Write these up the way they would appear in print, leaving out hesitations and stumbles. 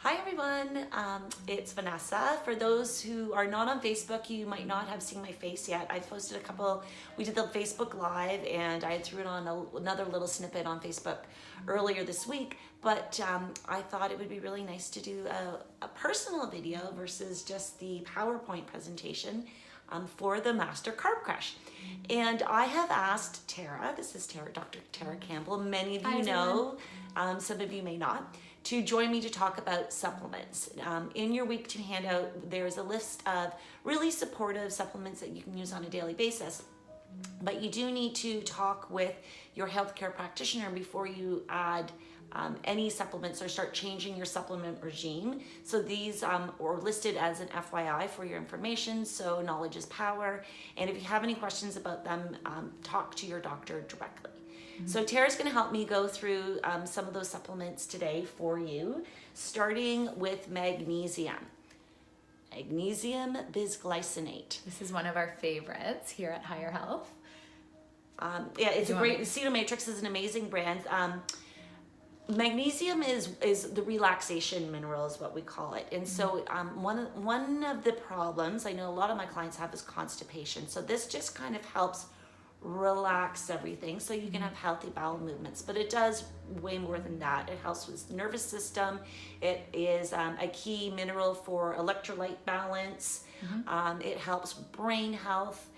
Hi everyone, it's Vanessa. For those who are not on Facebook, you might not have seen my face yet. I posted we did the Facebook Live and I threw it on another little snippet on Facebook earlier this week, but I thought it would be really nice to do a personal video versus just the PowerPoint presentation for the Master Carb Crash. And I have asked Tara, this is Dr. Tara Campbell, many of you know, some of you may not, to join me to talk about supplements. In your week 2 handout, there's a list of really supportive supplements that you can use on a daily basis. But you do need to talk with your healthcare practitioner before you add any supplements or start changing your supplement regime. So these are listed as an FYI for your information, so knowledge is power. And if you have any questions about them, talk to your doctor directly. So Tara's going to help me go through some of those supplements today for you, starting with magnesium. Magnesium bisglycinate. This is one of our favorites here at Higher Health. Yeah, it's a great, Acetomatrix is an amazing brand. Magnesium is the relaxation mineral is what we call it. And so one of the problems I know a lot of my clients have is constipation. So this just kind of helps relax everything so you can have healthy bowel movements, but it does way more than that. It helps with the nervous system. It is a key mineral for electrolyte balance. It helps brain health.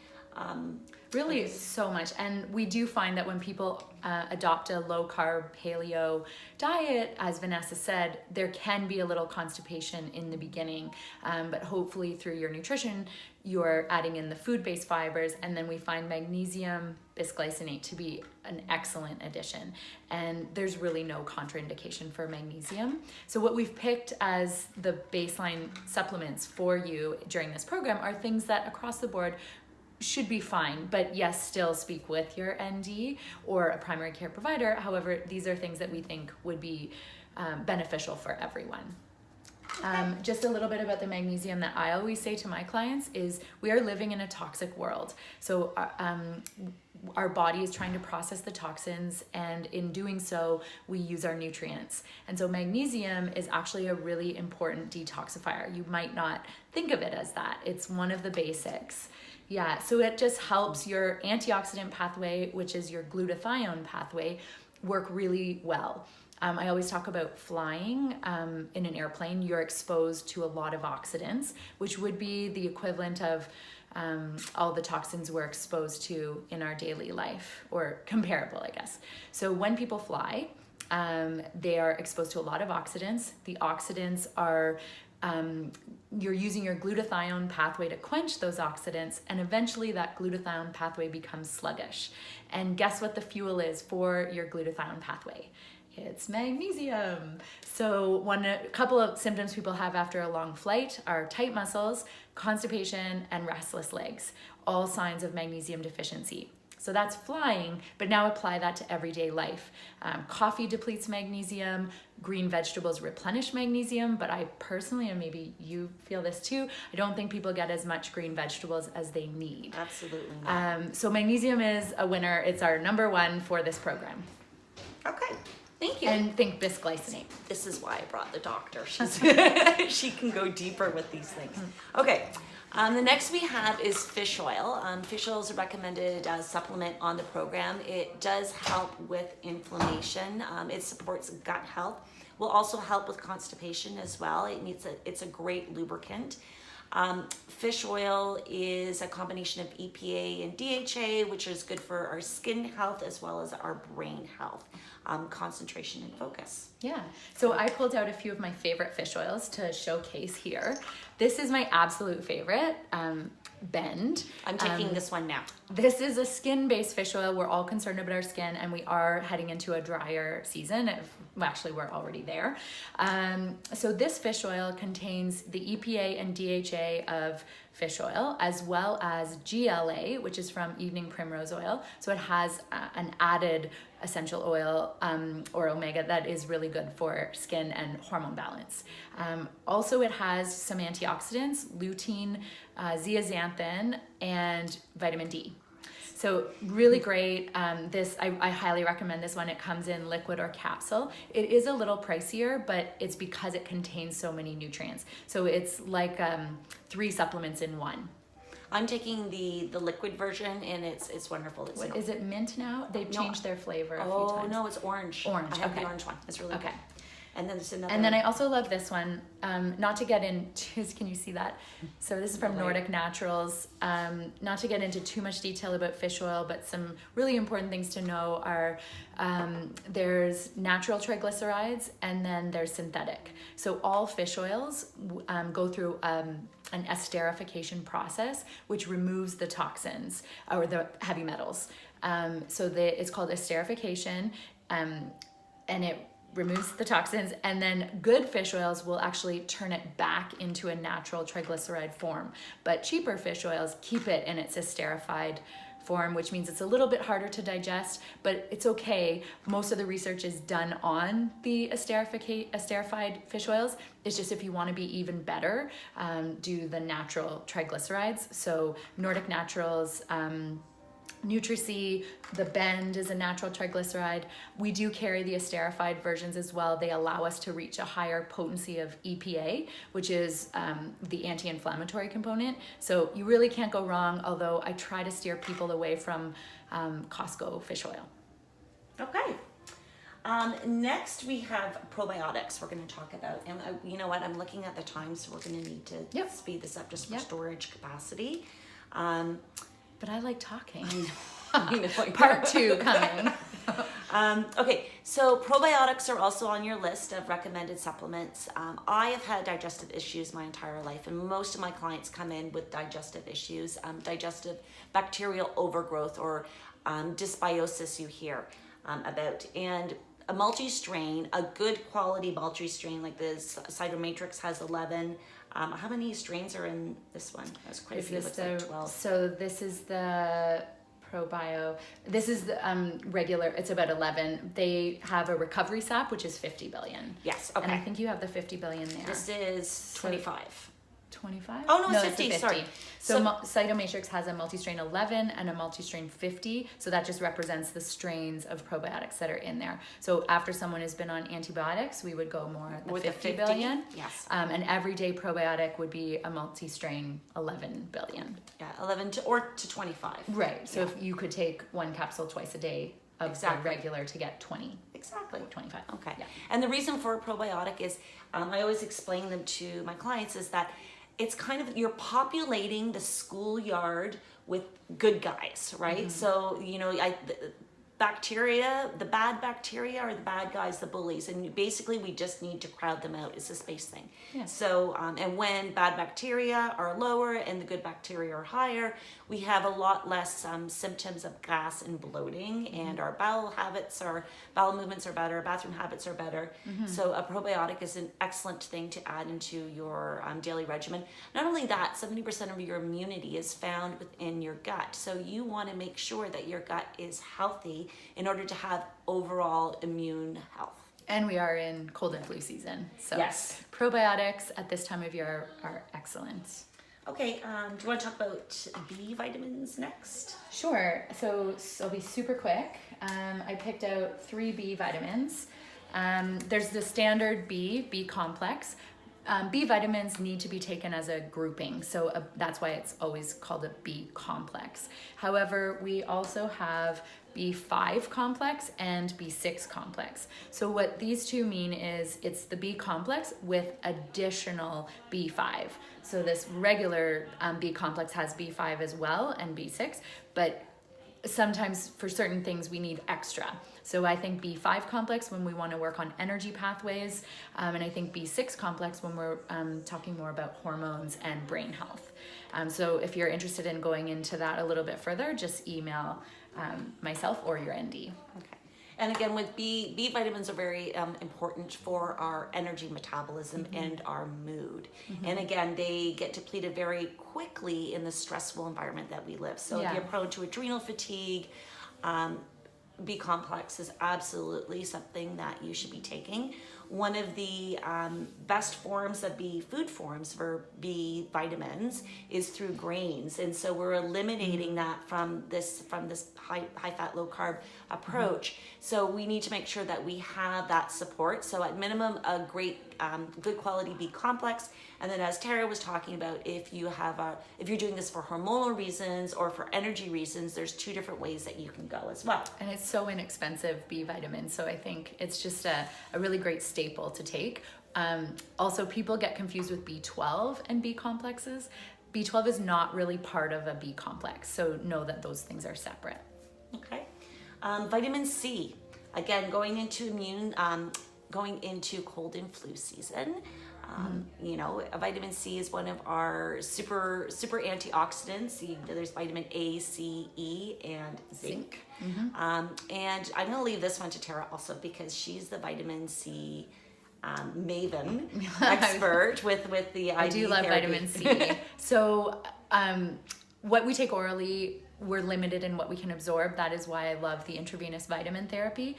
Really so much. And we do find that when people adopt a low carb paleo diet, as Vanessa said, there can be a little constipation in the beginning, but hopefully through your nutrition, you're adding in the food-based fibers, and then we find magnesium bisglycinate to be an excellent addition. And there's really no contraindication for magnesium. So what we've picked as the baseline supplements for you during this program are things that across the board should be fine, but yes, still speak with your ND or a primary care provider. However, these are things that we think would be beneficial for everyone. Just a little bit about the magnesium that I always say to my clients is we are living in a toxic world. So our body is trying to process the toxins, and in doing so, we use our nutrients. And so magnesium is actually a really important detoxifier. You might not think of it as that. It's one of the basics. Yeah, so it just helps your antioxidant pathway, which is your glutathione pathway, work really well. I always talk about flying in an airplane. You're exposed to a lot of oxidants, which would be the equivalent of all the toxins we're exposed to in our daily life, or comparable, I guess. So when people fly, they are exposed to a lot of oxidants. The oxidants are you're using your glutathione pathway to quench those oxidants, and eventually that glutathione pathway becomes sluggish. And guess what the fuel is for your glutathione pathway? It's magnesium. So a couple of symptoms people have after a long flight are tight muscles, constipation, and restless legs, all signs of magnesium deficiency. So that's flying, but now apply that to everyday life. Coffee depletes magnesium, green vegetables replenish magnesium, but I personally, and maybe you feel this too, I don't think people get as much green vegetables as they need. Absolutely not. So magnesium is a winner. It's our number 1 for this program. Okay. Thank you. And think bisglycinate. This is why I brought the doctor. She can go deeper with these things. Okay. The next we have is fish oil. Fish oil is a recommended supplement on the program. It does help with inflammation. It supports gut health. Will also help with constipation as well. It's a great lubricant. Fish oil is a combination of EPA and DHA, which is good for our skin health as well as our brain health, concentration and focus. Yeah, so I pulled out a few of my favorite fish oils to showcase here. This is my absolute favorite, Bend. I'm taking this one now. This is a skin-based fish oil. We're all concerned about our skin, and we are heading into a drier season. Actually, we're already there. So this fish oil contains the EPA and DHA of fish oil, as well as GLA, which is from evening primrose oil. So it has an added essential oil or omega that is really good for skin and hormone balance. Also, it has some antioxidants, lutein, zeaxanthin, and vitamin D. So really great. I highly recommend this one. It comes in liquid or capsule. It is a little pricier, but it's because it contains so many nutrients. So it's like 3 supplements in one. I'm taking the liquid version, and it's wonderful. What, is it mint now? They've changed their flavor a few times. Oh, no, it's orange. Orange, I have okay. the orange one. It's really good. And then there's another. And then I also love this one. Not to get into, can you see that? So this is from Nordic Naturals. Not to get into too much detail about fish oil, but some really important things to know are there's natural triglycerides and then there's synthetic. So all fish oils go through an esterification process, which removes the toxins or the heavy metals. It's called esterification, and it removes the toxins, and then good fish oils will actually turn it back into a natural triglyceride form. But cheaper fish oils keep it in its esterified form, which means it's a little bit harder to digest, but it's okay. Most of the research is done on the esterified fish oils. It's just if you want to be even better, do the natural triglycerides. So Nordic Naturals, Nutricy, the Bend is a natural triglyceride. We do carry the esterified versions as well. They allow us to reach a higher potency of EPA, which is the anti-inflammatory component. So you really can't go wrong, although I try to steer people away from Costco fish oil. Okay. Next we have probiotics we're going to talk about. And you know what? I'm looking at the time, so we're going to need to speed this up just for storage capacity. But I like talking. I know. Part 2 coming. Okay, so probiotics are also on your list of recommended supplements. I have had digestive issues my entire life, and most of my clients come in with digestive issues, digestive bacterial overgrowth or dysbiosis you hear about. And a multi-strain, a good quality multi-strain like this Cytomatrix has 11. How many strains are in this one? That's quite a few. Looks like 12. So this is the ProBio. This is the regular. It's about 11. They have a recovery sap, which is 50 billion. Yes. Okay. And I think you have the 50 billion there. This is 25. 25? Oh, no, it's 50. Sorry. So Cytomatrix has a multi-strain 11 and a multi-strain 50. So that just represents the strains of probiotics that are in there. So after someone has been on antibiotics, we would go more at the with 50 the billion. Yes. An everyday probiotic would be a multi-strain 11 billion. Yeah, 11 to 25. Right. So if you could take 1 capsule twice a day of the regular to get 20. Exactly. 25. Okay. Yeah. And the reason for a probiotic is, I always explain them to my clients, is that it's kind of, you're populating the schoolyard with good guys, right? Mm-hmm. So, you know, bacteria, the bad bacteria are the bad guys, the bullies, and basically we just need to crowd them out. It's a space thing. Yeah. So, and when bad bacteria are lower and the good bacteria are higher, we have a lot less symptoms of gas and bloating, mm-hmm. and our bowel movements are better, bathroom habits are better. Mm-hmm. So a probiotic is an excellent thing to add into your daily regimen. Not only that, 70% of your immunity is found within your gut. So you want to make sure that your gut is healthy in order to have overall immune health. And we are in cold and flu season. So yes, probiotics at this time of year are excellent. Okay, do you want to talk about B vitamins next? Sure. So I'll be super quick. I picked out 3 B vitamins. There's the standard B complex. B vitamins need to be taken as a grouping, so that's why it's always called a B complex. However, we also have B5 complex and B6 complex. So what these two mean is it's the B complex with additional B5. So this regular B complex has B5 as well and B6, but sometimes for certain things we need extra. So I think B5 complex when we want to work on energy pathways, and I think B6 complex when we're talking more about hormones and brain health. So if you're interested in going into that a little bit further, just email myself or your ND. Okay. And again, with B vitamins are very important for our energy metabolism, mm-hmm. and our mood. Mm-hmm. And again, they get depleted very quickly in the stressful environment that we live. So if you're prone to adrenal fatigue, B complex is absolutely something that you should be taking. one of the best forms of B food forms for B vitamins is through grains, and so we're eliminating that from this high fat, low carb approach. So we need to make sure that we have that support. So at minimum, a great good quality B complex, and then as Tara was talking about, if you're doing this for hormonal reasons or for energy reasons, there's 2 different ways that you can go as well. And it's so inexpensive, B vitamins, so I think it's just a really great staple to take. Also, people get confused with B12 and B complexes. B12 is not really part of a B complex, so know that those things are separate. Okay. Vitamin C, again, going into cold and flu season. Vitamin C is one of our super antioxidants. There's vitamin A, C, E, and zinc. And I'm going to leave this one to Tara also, because she's the vitamin C maven expert with the IV I do love therapy. vitamin C. So what we take orally, we're limited in what we can absorb. That is why I love the intravenous vitamin therapy.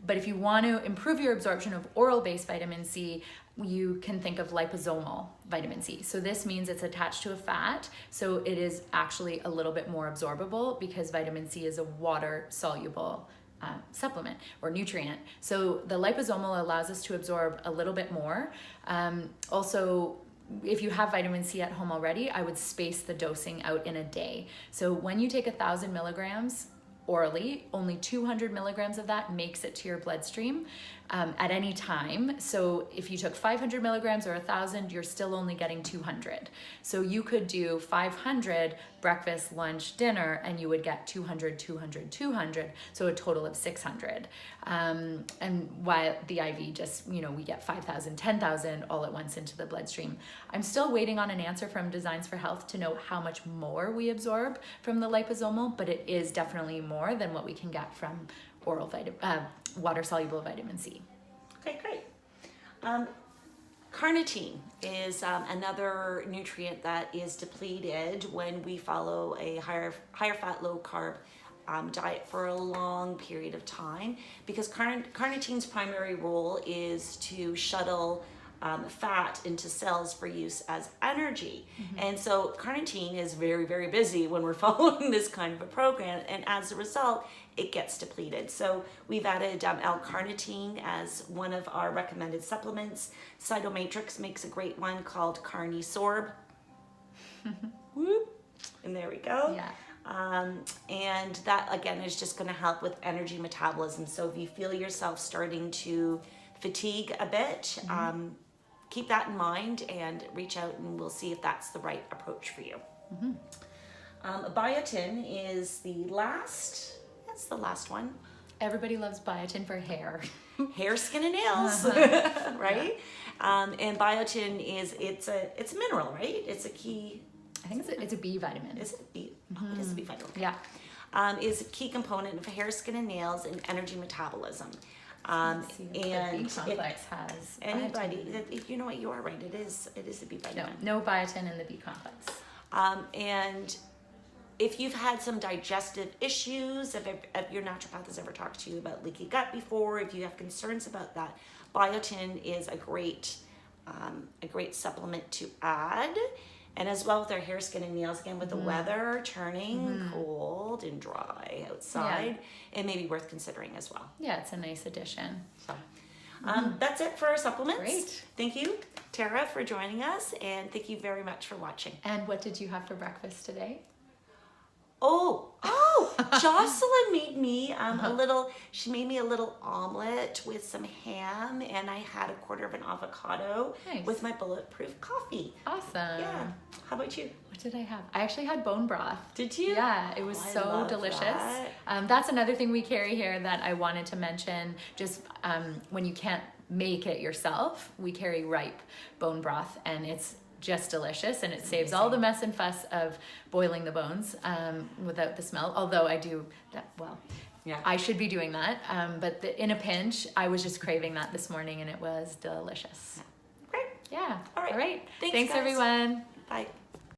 But if you want to improve your absorption of oral-based vitamin C, you can think of liposomal vitamin C. So this means it's attached to a fat, so it is actually a little bit more absorbable, because vitamin C is a water-soluble supplement or nutrient. So the liposomal allows us to absorb a little bit more. Also, if you have vitamin C at home already, I would space the dosing out in a day. So when you take 1,000 milligrams orally, only 200 milligrams of that makes it to your bloodstream at any time. So if you took 500 milligrams or 1,000, you're still only getting 200. So you could do 500 breakfast, lunch, dinner, and you would get 200, 200, 200, so a total of 600. And while the IV just, we get 5,000, 10,000 all at once into the bloodstream. I'm still waiting on an answer from Designs for Health to know how much more we absorb from the liposomal, but it is definitely more than what we can get from oral water-soluble vitamin C. Okay, great. Carnitine is another nutrient that is depleted when we follow a higher fat, low carb diet for a long period of time, because carnitine's primary role is to shuttle fat into cells for use as energy. And so carnitine is very, very busy when we're following this kind of a program, and as a result, it gets depleted. So we've added L-carnitine as one of our recommended supplements. Cytomatrix makes a great one called Carnisorb. Whoop. And there we go. Yeah. And that, again, is just going to help with energy metabolism. So if you feel yourself starting to fatigue a bit, keep that in mind and reach out, and we'll see if that's the right approach for you. Biotin is the last one. Everybody loves biotin for hair. Hair, skin, and nails, right? Yeah. And biotin it's a mineral, right? It's a key. I think it's a B vitamin. Is it B? Oh, it is a B vitamin. Yeah. Is a key component of hair, skin, and nails and energy metabolism. And the B complex has anybody. You know what, you are right. It is a B vitamin. No biotin in the B complex. And if you've had some digestive issues, if your naturopath has ever talked to you about leaky gut before, if you have concerns about that, biotin is a great supplement to add. And as well with our hair, skin, and nails, again, with the weather turning cold and dry outside, it may be worth considering as well. Yeah, it's a nice addition. So that's it for our supplements. Great. Thank you, Tara, for joining us, and thank you very much for watching. And what did you have for breakfast today? Jocelyn made me she made me a little omelet with some ham, and I had a quarter of an avocado with my bulletproof coffee. Awesome. Yeah. How about you? What did I have? I actually had bone broth. Did you? Yeah, it was so delicious. That's another thing we carry here that I wanted to mention. Just when you can't make it yourself, we carry ripe bone broth, and it's just delicious, and it saves all the mess and fuss of boiling the bones without the smell, although I do that I should be doing that, but in a pinch I was just craving that this morning, and it was delicious. Great. Yeah. All right. Thanks guys. everyone. Bye.